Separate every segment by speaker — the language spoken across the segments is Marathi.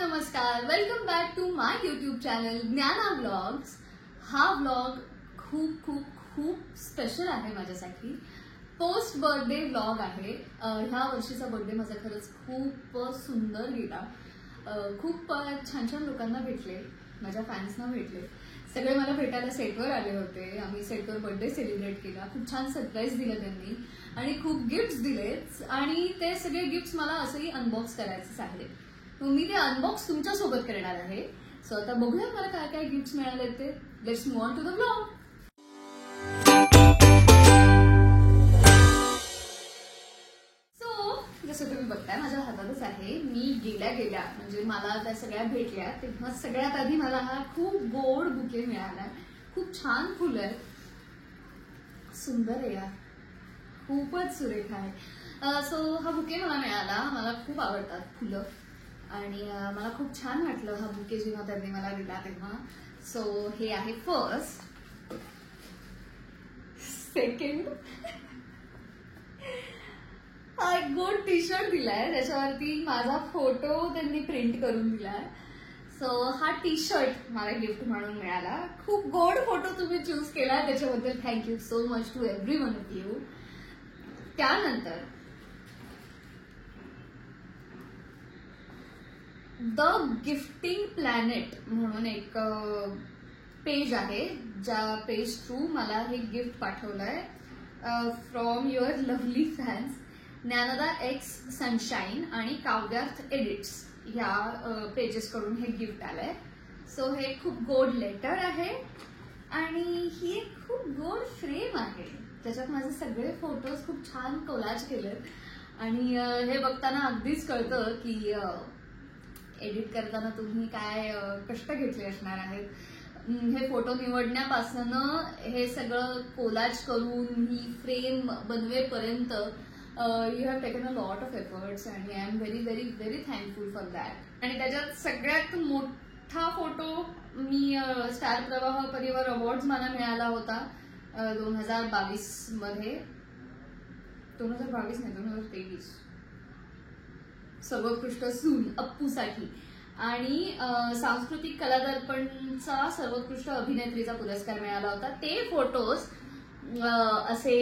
Speaker 1: नमस्कार, welcome back to my YouTube channel Gyana vlogs. हा व्लॉग खूप खूप खूप स्पेशल आहे माझ्यासाठी. पोस्ट बर्थडे व्लॉग आहे. ह्या वर्षीचा बर्थडे माझा खरंच खूप सुंदर गेला. खूप छान छान लोकांना भेटले, माझ्या फॅन्सना भेटले. सगळे मला भेटायला सेटवर आले होते. आम्ही सेटवर बर्थडे सेलिब्रेट केला. खूप छान सरप्राईज दिलं त्यांनी आणि खूप गिफ्ट्स दिलेत आणि ते सगळे गिफ्ट्स मला असंही अनबॉक्स करायचेच आहेत. मी ते अनबॉक्स तुमच्या सोबत करणार आहे. सो आता बघूया मला काय काय गिफ्ट्स मिळाले ते. Let's move on to the vlog. So जसं तुम्ही बघताय माझ्या हातातच आहे. मी गेल्या म्हणजे मला त्या सगळ्या भेटल्या तेव्हा सगळ्यात आधी मला हा खूप गोड बुके मिळाला. खूप छान फुलं आहेत, सुंदर आहे यार, खूपच सुरेख आहे. सो हा बुके मला मिळाला. मला खूप आवडतात फुलं आणि मला खूप छान वाटलं हा बुके जेव्हा त्यांनी मला दिला तेव्हा. सो हे आहे फर्स्ट. सेकंड, हा एक गोड टी शर्ट दिलाय त्याच्यावरती माझा फोटो त्यांनी प्रिंट करून दिलाय. सो हा टी शर्ट मला गिफ्ट म्हणून मिळाला. खूप गोड फोटो तुम्ही चूज केला त्याच्याबद्दल thank you so much to every one of you. त्यानंतर द गिफ्टिंग प्लॅनेट म्हणून एक पेज आहे, ज्या पेज थ्रू मला हे गिफ्ट पाठवलंय from your lovely fans Dnyanada x sunshine आणि काव्यार्थ एडिट्स ह्या पेजेस कडून हे गिफ्ट आलंय. सो हे खूप गोड लेटर आहे आणि ही एक खूप गोड फ्रेम आहे. त्याच्यात माझे सगळे फोटोज खूप छान कोलाज केलेत आणि हे बघताना अगदीच कळतं की एडिट करताना तुम्ही काय कष्ट घेतले असणार आहेत. हे फोटो निवडण्यापासून हे सगळं कोलाज करून ही फ्रेम बनवेपर्यंत you have taken a lot of efforts आणि I am very very very thankful for that. आणि त्याच्यात सगळ्यात मोठा फोटो मी स्टार प्रवाह परिवार अवॉर्ड मला मिळाला होता 2022 मध्ये. 2022 नाही 2023 सर्वोत्कृष्ट सून अप्पूसाठी आणि सांस्कृतिक कला दर्पणचा सर्वोत्कृष्ट अभिनेत्रीचा पुरस्कार मिळाला होता. ते फोटोज असे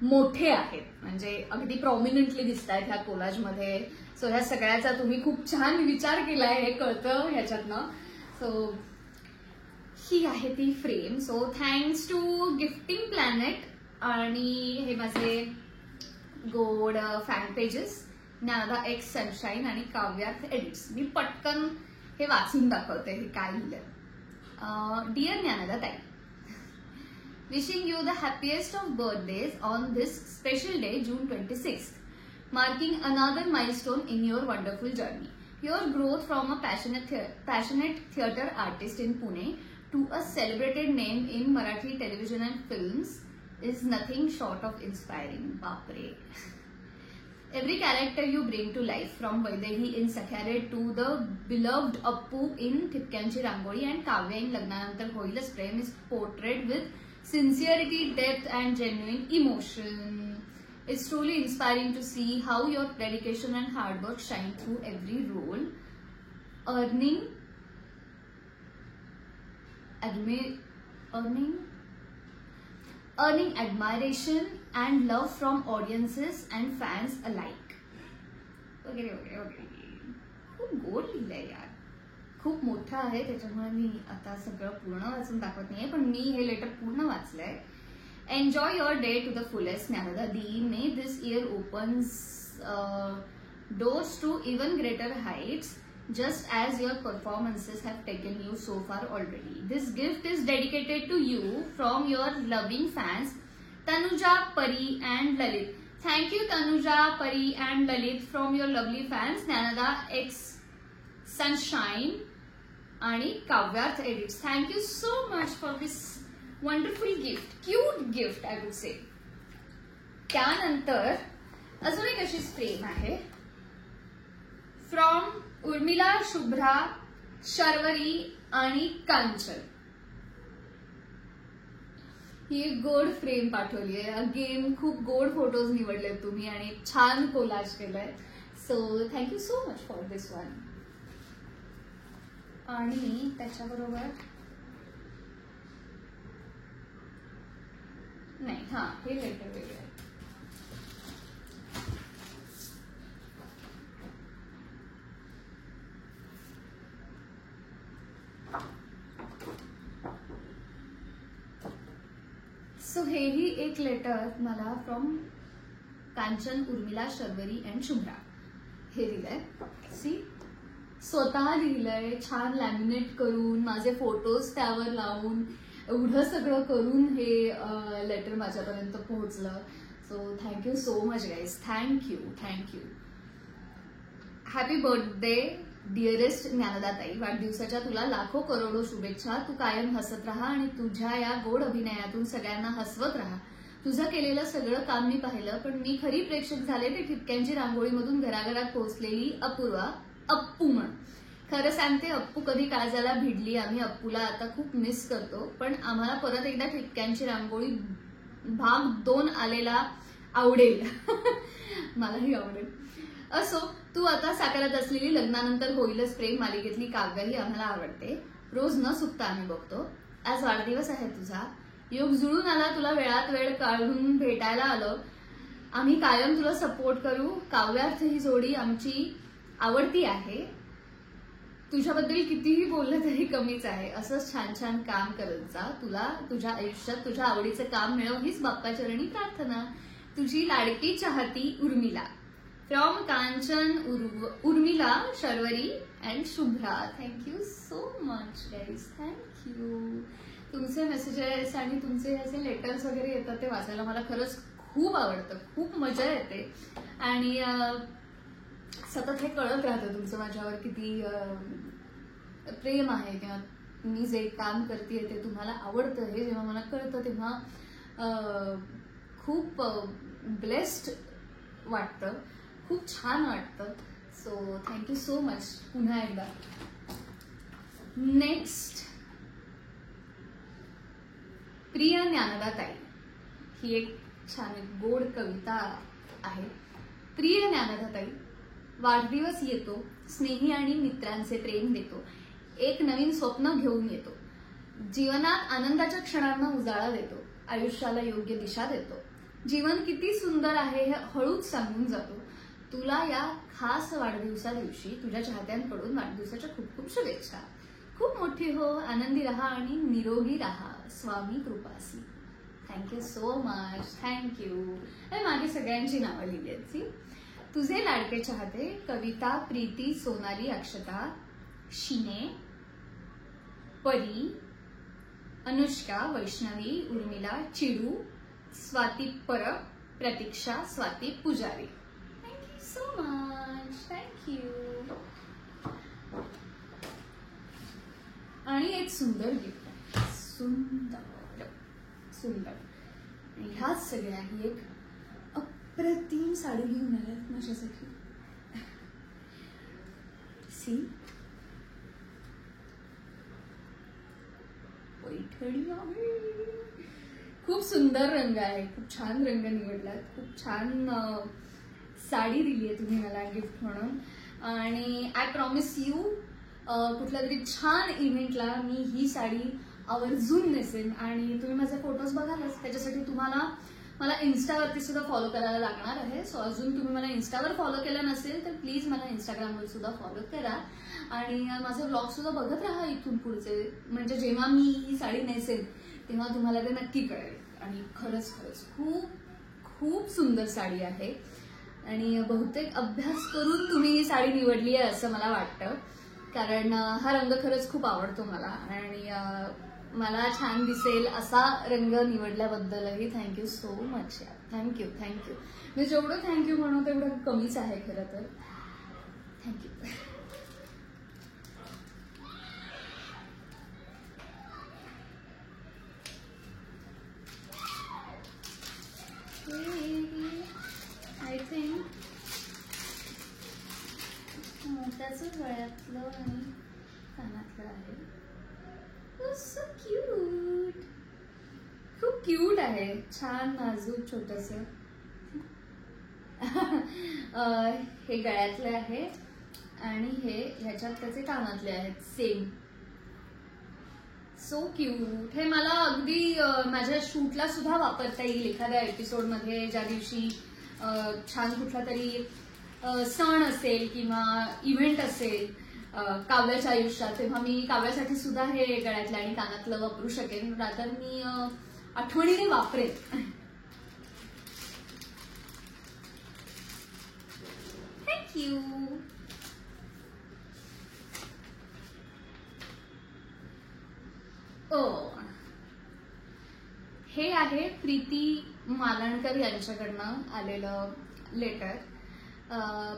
Speaker 1: मोठे आहेत, म्हणजे अगदी प्रॉमिनंटली दिसत आहेत ह्या कोलाजमध्ये. सो ह्या सगळ्याचा तुम्ही खूप छान विचार केलाय हे कळतं ह्याच्यातनं. सो ही आहे ती frame. So thanks to gifting planet. आणि हे माझे गोड fan pages Gyanada x sunshine आणि काव्यार्थ एडिट्स. मी पटकन हे वाचून दाखवते हे काय लिहिलंय. डिअर ज्ञानदा ताई, wishing you the happiest of birthdays on this special day, June 26th, marking another milestone in your wonderful journey. Your growth from a passionate theatre artist in Pune to a celebrated name in Marathi television and films is nothing short of inspiring. Bapre. Every character you bring to life, from Vaidehi in Sakhare to the beloved Appu in Thipkyanchi Rangoli and Kavya in Lagnanantar Hoilas Prem, is portrayed with sincerity, depth and genuine emotion. It's truly inspiring to see how your dedication and hard work shine through every role, earning admiration and love from audiences and fans alike. वगैरे वगैरे वगैरे. खूप गोड लिहिलंय यार, खूप मोठं आहे त्याच्यामुळे मी आता सगळं पूर्ण वाचून दाखवत नाहीये, पण मी हे लेटर पूर्ण वाचलंय. Enjoy your day to the fullest Dnyanada di. May this year opens doors to even greater heights, just as your performances have taken you so far already. This gift is dedicated to you from your loving fans Tanuja, Pari and Lalit. Thank you Tanuja, Pari and Lalit from your lovely fans Jnanada X Sunshine आणि Kavyarth edits. Thank you so much for this wonderful gift, cute gift I would say. त्यानंतर अजून एक अशी फ्रेम आहे फ्रॉम उर्मिला, शुभ्रा, शर्वरी आणि कांचन. ही एक गोड फ्रेम पाठवली आहे. अगेन खूप गोड फोटोज निवडले तुम्ही आणि छान कोलाज केलाय. So thank you so much for this one. आणि त्याच्याबरोबर नाही, हा हे लेटर वेगळं आहे. सो हेही एक लेटर मला फ्रॉम कांचन, उर्मिला, शर्वरी अँड शुभ्रा हे दिलंय. सी, स्वतः लिहिलंय, छान लॅमिनेट करून, माझे फोटोज त्यावर लावून, एवढं सगळं करून हे लेटर माझ्यापर्यंत पोहोचलं. So thank you so much guys, thank you thank you. Happy birthday dearest ज्ञानदाताई. वाढदिवसाच्या तुला लाखो करोडो शुभेच्छा. तू कायम हसत राहा आणि तुझ्या या गोड अभिनयातून सगळ्यांना हसवत राहा. तुझं केलेलं सगळं काम मी पाहिलं, पण मी खरी प्रेक्षक झाले ते ठिपक्यांची रांगोळीमधून घराघरात पोहोचलेली अपूर्वा, अप्पू म्हण. खरं सांगते, अप्पू कधी काळजाला भिडली. आम्ही अप्पूला आता खूप मिस करतो, पण आम्हाला परत एकदा ठिपक्यांची रांगोळी भाग 2 आलेला आवडेल. मलाही आवडेल. असो, तू आता साकारत असलेली लग्नानंतर होईलच प्रेम मालिकेतली काव्यही आम्हाला आवडते. रोज न चुकता आम्ही बघतो. आज वाढदिवस आहे तुझा, योग जुळून आला, तुला वेळात वेळ काढून भेटायला आलो. आम्ही कायम तुला सपोर्ट करू. काव्यार्थ ही जोडी आमची आवडती आहे. तुझ्याबद्दल कितीही बोललं तरी कमीच आहे. असंच छान छान काम करत जा. तुला तुझ्या आयुष्यात तुझ्या आवडीचं काम मिळव हीच बाप्पाचरणी प्रार्थना. तुझी लाडकी चाहती Urmila. From Kanchan, Urmila, Sharvari and Shubhra. Thank you so much guys, thank you. तुमचे मेसेजेस आणि तुमचे असे लेटर्स वगैरे येतात ते वाचायला मला खरंच खूप आवडतं, खूप मजा येते. आणि सतत हे कळत राहतं तुमचं माझ्यावर किती प्रेम आहे, किंवा मी जे काम करते ते तुम्हाला आवडतं. हे जेव्हा मला कळतं तेव्हा खूप ब्लेस्ड वाटतं, खूप छान वाटतं. सो थँक्यू सो मच पुन्हा एकदा. नेक्स्ट, प्रिय ज्ञानदाताई. ही एक छान गोड कविता आहे. प्रिय ज्ञानदाताई, वाढदिवस येतो, स्नेही आणि मित्रांचे प्रेम देतो. एक नवीन स्वप्न घेऊन येतो. जीवनात आनंदाच्या क्षणांना उजाळा देतो. आयुष्याला योग्य दिशा देतो. जीवन किती सुंदर आहे हे हळूच सांगून जातो. तुला या खास वाढदिवसा दिवशी तुझ्या चाहत्यांकडून वाढदिवसाच्या खूप खूप शुभेच्छा. खूप मोठी हो, आनंदी रहा आणि निरोगी रहा. स्वामी कृपासी. Thank you so much, thank you. मागे सगळ्यांची नावं लिहिली आहेत. तुझे लाडके चाहते कविता, प्रीती, सोनाली, अक्षता, शिने, परी, अनुष्का, वैष्णवी, उर्मिला, चिडू, स्वाती परब, प्रतीक्षा, स्वाती पुजारी. Thank you so much, thank you. आणि एक सुंदर गिफ्ट आहे, सुंदर सुंदर. आणि ह्याच सगळ्या ही एक अप्रतिम साडी घेऊन आल्यात माझ्यासाठी. सी, पैठणी आहे. खूप सुंदर रंग आहे, खूप छान रंग निवडलात, खूप छान साडी दिली आहे तुम्ही मला गिफ्ट म्हणून. आणि आय प्रॉमिस यू, कुठल्या तरी छान इव्हेंटला मी ही साडी आवर्जून नेसेन. आणि तुम्ही माझे फोटोज बघालच, त्याच्यासाठी तुम्हाला मला इन्स्टावरती सुद्धा फॉलो करायला लागणार आहे. सो अजून तुम्ही मला इन्स्टावर फॉलो केलं नसेल तर प्लीज मला इंस्टाग्रामवर सुद्धा फॉलो करा. आणि माझे व्लॉग सुद्धा बघत राहा इथून पुढचे. म्हणजे जेव्हा मी ही साडी नेसेन तेव्हा तुम्हाला ते नक्की कळेल. आणि खरंच खरंच खूप खूप सुंदर साडी आहे. आणि बहुतेक अभ्यास करून तुम्ही ही साडी निवडली आहे असं मला वाटतं, कारण हा रंग खरंच खूप आवडतो मला. आणि मला छान दिसेल असा रंग निवडल्याबद्दलही thank you so much. Thank you thank you. मी जेवढं थँक्यू म्हणू तेवढं कमीच आहे खरं तर. थँक्यू. आय थिंक त्याच गळ्यातलं आणि कानातलं आहे. सो क्यूट, खूप क्यूट आहे, छान नाजूक छोटंसं. हे गळ्यातलं आहे आणि हे ह्याच्यात त्याचे कानातले आहेत सेम. So cute. हे मला अगदी माझ्या शूटला सुद्धा वापरता येईल एखाद्या एपिसोडमध्ये, ज्या दिवशी छान कुठला तरी सण असेल किंवा इव्हेंट असेल काव्याच्या आयुष्यात, तेव्हा मी काव्यासाठी सुद्धा हे गळ्यातलं आणि कानातलं वापरू शकेन. रादर मी आठवणीने वापरेन. थँक्यू. हे आहे प्रीती मालणकर यांच्याकडनं आलेलं लेटर.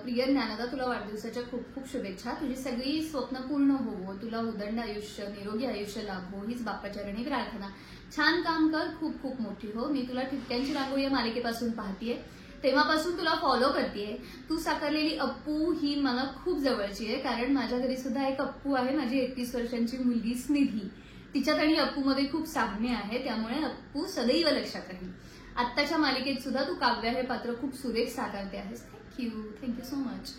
Speaker 1: प्रिय ज्ञानदा, तुला वाढदिवसाच्या खूप खूप शुभेच्छा. तुझी सगळी स्वप्न पूर्ण होवो, तुला उदंड आयुष्य, निरोगी आयुष्य लाभो हीच बाप्पाचरणी प्रार्थना. छान काम कर, खूप खूप मोठी हो. मी तुला ठिपक्यांची रांगोळी या मालिकेपासून पाहतीये, तेव्हापासून तुला फॉलो करतेय. तू साकारलेली अप्पू ही मला खूप जवळची आहे, कारण माझ्या घरी सुद्धा एक अप्पू आहे. माझी 31 वर्षांची मुलगी स्निधी, तिच्यात आणि अप्पूमध्ये खूप साम्य आहे, त्यामुळे अप्पू सदैव लक्षात राहील. आत्ताच्या मालिकेत सुद्धा तू काव्य हे पात्र खूप सुरेख साकारते आहेस. Thank you so much.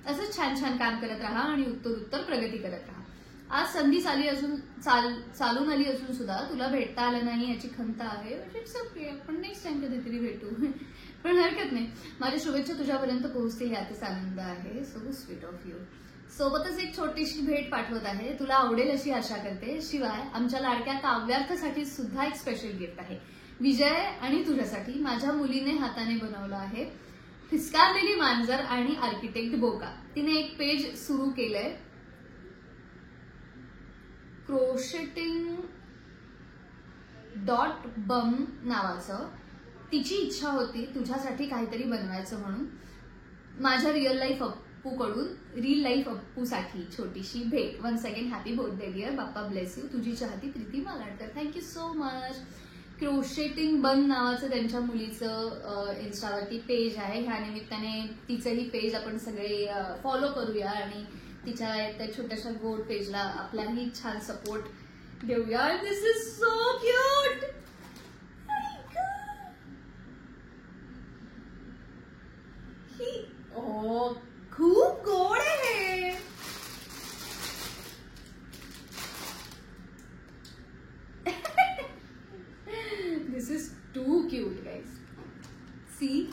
Speaker 1: असंच छान छान काम करत राहा आणि उत्तर प्रगती करत राहा. आज संधी चालून आली असून सुद्धा तुला भेटता आलं नाही याची खंत आहे. इट्स ओके, आपण नेक्स्ट टाइम कधीतरी भेटू. पण हरकत नाही. माझ्या शुभेच्छा तुझ्यापर्यंत पोहोचते यातच आनंद आहे. So sweet of you. सोबतच एक छोटीशी भेट पाठवत आहे, तुला आवडेल अशी आशा करते. शिवाय आमच्या लाडक्या काव्यार्थसाठी सुद्धा एक स्पेशल गिफ्ट आहे. विजय आणि तुझ्यासाठी माझ्या मुलीने हाताने बनवलं आहे. फिसकारलेली मांजर आणि आर्किटेक्ट बोका. तिने एक पेज सुरू केलंय क्रोशेटिंग .bum नावाचं. तिची इच्छा होती तुझ्यासाठी काहीतरी बनवायचं म्हणून. माझ्या रिअल लाईफ अप्पूकडून रिअल लाईफ अप्पूसाठी छोटीशी भेट. Once again happy birthday dear. Bappa bless you. तुझी चाहती Preeti Malankar. Thank you so much. Crocheting bun नावाचं त्यांच्या मुलीचं इन्स्टावरती पेज आहे. ह्या निमित्ताने तिचंही पेज आपण सगळे फॉलो करूया आणि तिच्या त्या छोट्याशा गोड पेजला आपलाही छान सपोर्ट देऊया. This is so cute. खूप गोड आहे. This is too cute guys. See,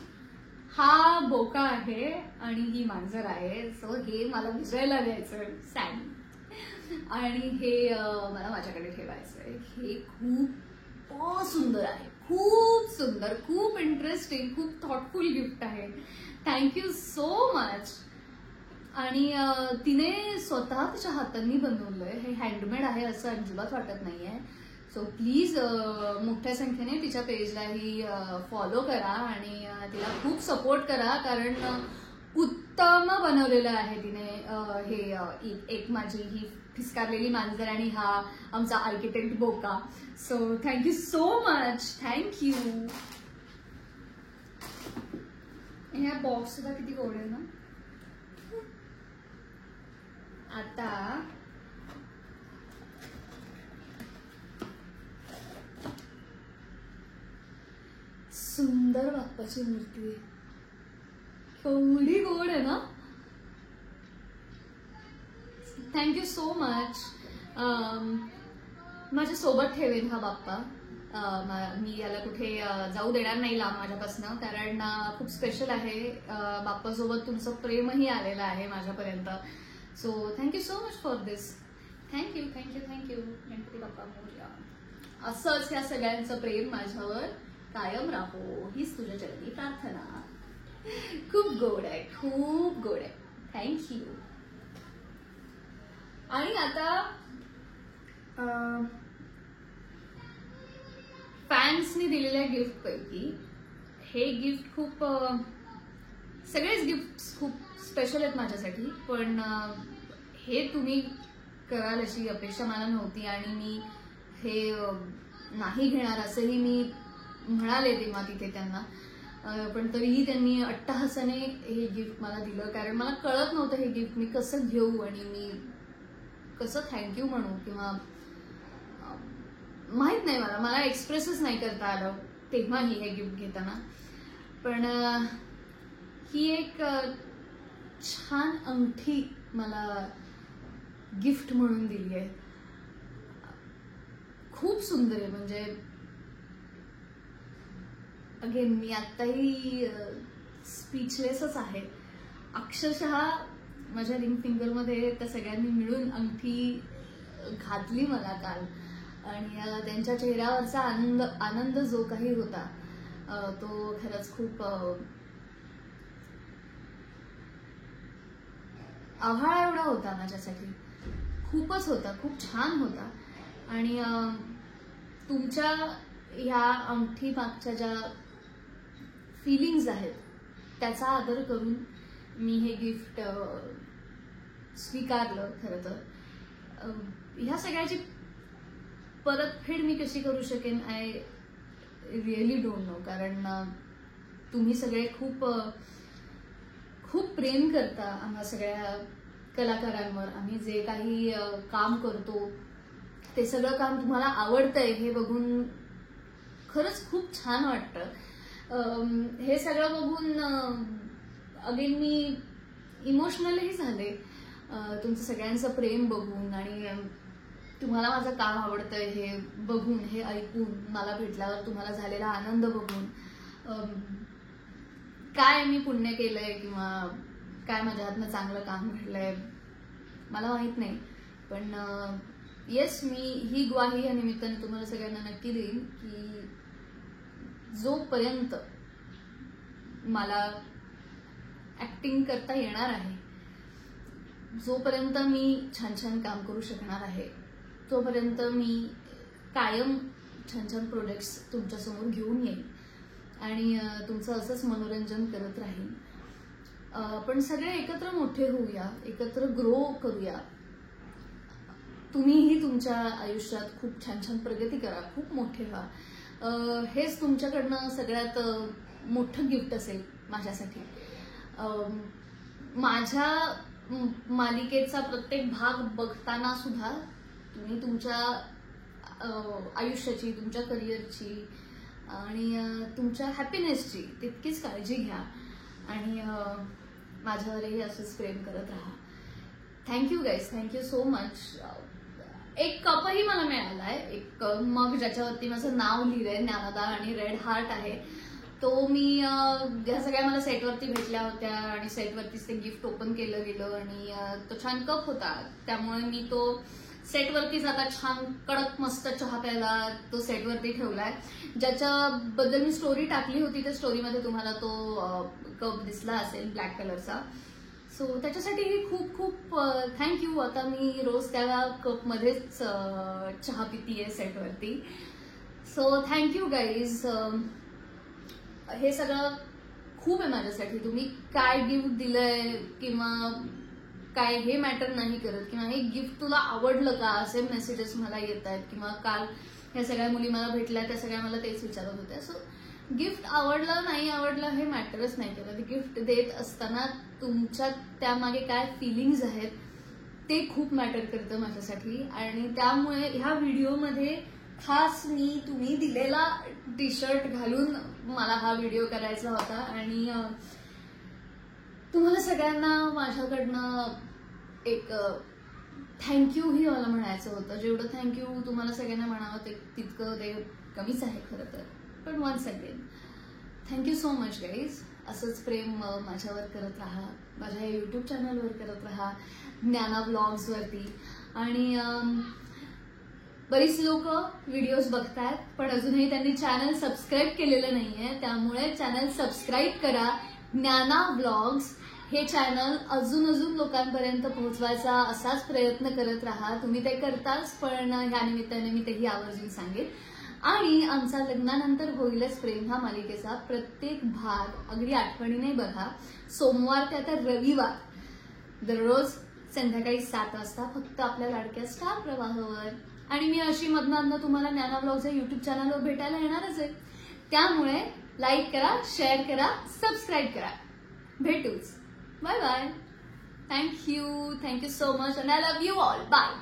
Speaker 1: हा बोका आहे आणि ही मांजर आहे. सो हे मला विजयला द्यायचं सॅड आणि हे मला माझ्याकडे ठेवायचंय. हे खूप सुंदर आहे, खूप सुंदर, खूप इंटरेस्टिंग, खूप थॉटफुल गिफ्ट आहे. Thank you so much. आणि तिने स्वतः तिच्या हातांनी बनवलंय. हे हँडमेड आहे असं अजिबात वाटत नाहीये. सो प्लीज मोठ्या संख्येने तिच्या पेजलाही फॉलो करा आणि तिला खूप सपोर्ट करा, कारण उत्तम बनवलेलं आहे तिने. हे एक माझी ही फिसकारलेली मांजर आणि हा आमचा आर्किटेक्ट बोका. So thank you so much. Thank you. ह्या बॉक्स सुद्धा किती गोड आहे ना. आता सुंदर बाप्पाची मूर्ती आहे. केवढी गोड आहे ना. Thank you so much. माझ्या सोबत ठेवेन हा बाप्पा. मी याला कुठे जाऊ देणार नाही लांब माझ्यापासून, कारण खूप स्पेशल आहे. बाप्पासोबत तुमचं प्रेमही आलेलं आहे माझ्यापर्यंत. So thank you so much for this. Thank you thank you thank you. Ganpati Bappa Morya. असंच ह्या सगळ्यांचं प्रेम माझ्यावर कायम राहो हीच तुझ्या चरणी प्रार्थना. खूप गोड आहे, खूप गोड आहे. थँक्यू. आणि आता फॅन्सनी दिलेल्या गिफ्ट पैकी हे गिफ्ट खूप, सगळेच गिफ्ट खूप स्पेशल आहेत माझ्यासाठी, पण हे तुम्ही कराल अशी अपेक्षा मला नव्हती आणि मी हे नाही घेणार असंही मी म्हणाले तेव्हा तिथे त्यांना. पण तरीही त्यांनी अट्टहासाने हे गिफ्ट मला दिलं, कारण मला कळत नव्हतं हे गिफ्ट मी कसं घेऊ आणि मी कसं थँक्यू म्हणू किंवा माहित नाही. मला एक्सप्रेसच नाही करता आलं तेव्हाही हे गिफ्ट घेताना. पण ही एक छान अंगठी मला गिफ्ट म्हणून दिली आहे. खूप सुंदर आहे. म्हणजे अगेन मी आत्ताही स्पीचलेसच आहे. अक्षरशः माझ्या रिंग फिंगरमध्ये त्या सगळ्यांनी मिळून अंगठी घातली मला काल, आणि त्यांच्या चेहऱ्यावरचा आनंद जो काही होता तो खरंच खूप आव्हाळा एवढा होता माझ्यासाठी. खूपच होता, खूप छान होता. आणि तुमच्या ह्या अंगठी मागच्या ज्या फिलिंग्ज आहेत त्याचा आदर करून मी हे गिफ्ट स्वीकारलं. खरं तर ह्या सगळ्याची परतफेड मी कशी करू शकेन आय रिअली डोंट नो. कारण तुम्ही सगळे खूप खूप प्रेम करता आम्हा सगळ्या कलाकारांवर. आम्ही जे काही काम करतो ते सगळं काम तुम्हाला आवडतंय हे बघून खरंच खूप छान वाटतं. हे सगळं बघून अगेन मी इमोशनलही झाले तुमचं सगळ्यांचं प्रेम बघून, आणि तुम्हाला माझं काम आवडतंय हे बघून, हे ऐकून, मला भेटल्यावर तुम्हाला झालेला आनंद बघून. काय मी पुण्य केलंय किंवा काय माझ्या हातनं चांगलं काम घडलंय मला माहित नाही, पण येस मी ही ग्वाही या निमित्ताने तुम्हाला सगळ्यांना नक्की देईन की जोपर्यंत मला ऍक्टिंग करता येणार आहे, जोपर्यंत मी छान छान काम करू शकणार आहे, तोपर्यंत मी कायम छान छान प्रोडक्ट्स तुमच्यासमोर घेऊन येईन आणि तुमचं असंच मनोरंजन करत राहीन. आपण सगळे एकत्र मोठे होऊया, एकत्र ग्रो करूया. तुम्हीही तुमच्या आयुष्यात खूप छान छान प्रगती करा, खूप मोठे व्हा. हेच तुमच्याकडनं सगळ्यात मोठं गिफ्ट असेल माझ्यासाठी. माझ्या मालिकेचा प्रत्येक भाग बघताना सुद्धा तुम्ही तुमच्या आयुष्याची, तुमच्या करिअरची आणि तुमच्या हॅपीनेसची तितकीच काळजी घ्या आणि माझ्यावरही असंच प्रेम करत राहा. Thank you guys, thank you so much. एक कपही मला मिळालाय, एक मग ज्याच्यावरती माझं नाव लिहिलंय ज्ञानदा आणि रेड हार्ट आहे. तो मी या सगळ्या मला सेटवरती भेटल्या होत्या आणि सेटवरतीच ते गिफ्ट ओपन केलं गेलं आणि तो छान कप होता, त्यामुळे मी तो सेटवरतीच आता छान कडक मस्त चहा प्यायला तो सेटवरती ठेवलाय. ज्याच्याबद्दल मी स्टोरी टाकली होती त्या स्टोरीमध्ये तुम्हाला तो कप दिसला असेल ब्लॅक कलरचा. सो त्याच्यासाठी खूप खूप थँक्यू. आता मी रोज त्या कपमध्येच चहा पितीये सेटवरती. So thank you guys. हे सगळं खूप आहे माझ्यासाठी. तुम्ही काय गिफ्ट दिलंय किंवा काय हे मॅटर नाही करत, किंवा हे गिफ्ट तुला आवडलं का असे मेसेजेस मला येत आहेत, किंवा काल ह्या सगळ्या मुली मला भेटल्या त्या सगळ्या मला तेच विचारत होत्या. सो गिफ्ट आवडलं नाही आवडलं हे मॅटरच नाही करत. गिफ्ट देत असताना तुमच्या त्यामागे काय फिलिंग्ज आहेत ते खूप मॅटर करतं माझ्यासाठी. आणि त्यामुळे ह्या व्हिडिओमध्ये खास मी तुम्ही दिलेला टी शर्ट घालून मला हा व्हिडिओ करायचा होता आणि तुम्हाला सगळ्यांना माझ्याकडनं एक थँक्यू ही मला म्हणायचं होतं. जेवढं थँक्यू तुम्हाला सगळ्यांना म्हणावं ते तितकं ते कमीच आहे खरं तर. पण once again thank you so much guys. असंच प्रेम माझ्यावर करत राहा, माझ्या यूट्यूब चॅनलवर करत राहा, ज्ञाना व्लॉग्सवरती. आणि बरीच लोक व्हिडिओज बघतायत पण अजूनही त्यांनी चॅनल सबस्क्राईब केलेलं नाहीये, त्यामुळे चॅनल सबस्क्राईब करा. ज्ञाना व्लॉग्स हे चॅनल अजून लोकांपर्यंत पोहोचवायचा असाच प्रयत्न करत राहा. तुम्ही ते करताच, पण ह्या निमित्ताने मी तेही आवर्जून सांगेन. आणि आमचा लग्नानंतर होईलच प्रेम हा मालिकेचा प्रत्येक भाग अगदी आठवणीने बघा. सोमवार ते आता रविवार दररोज संध्याकाळी 7 वाजता फक्त आपल्या लाडक्या स्टार प्रवाहावर. आणि मी अशी मधनं तुम्हाला ज्ञाना व्लॉग्स या युट्यूब चॅनलवर भेटायला येणारच आहे. त्यामुळे लाईक करा, शेअर करा, सबस्क्राईब करा. भेटूच. Bye bye. Thank you so much and I love you all. Bye.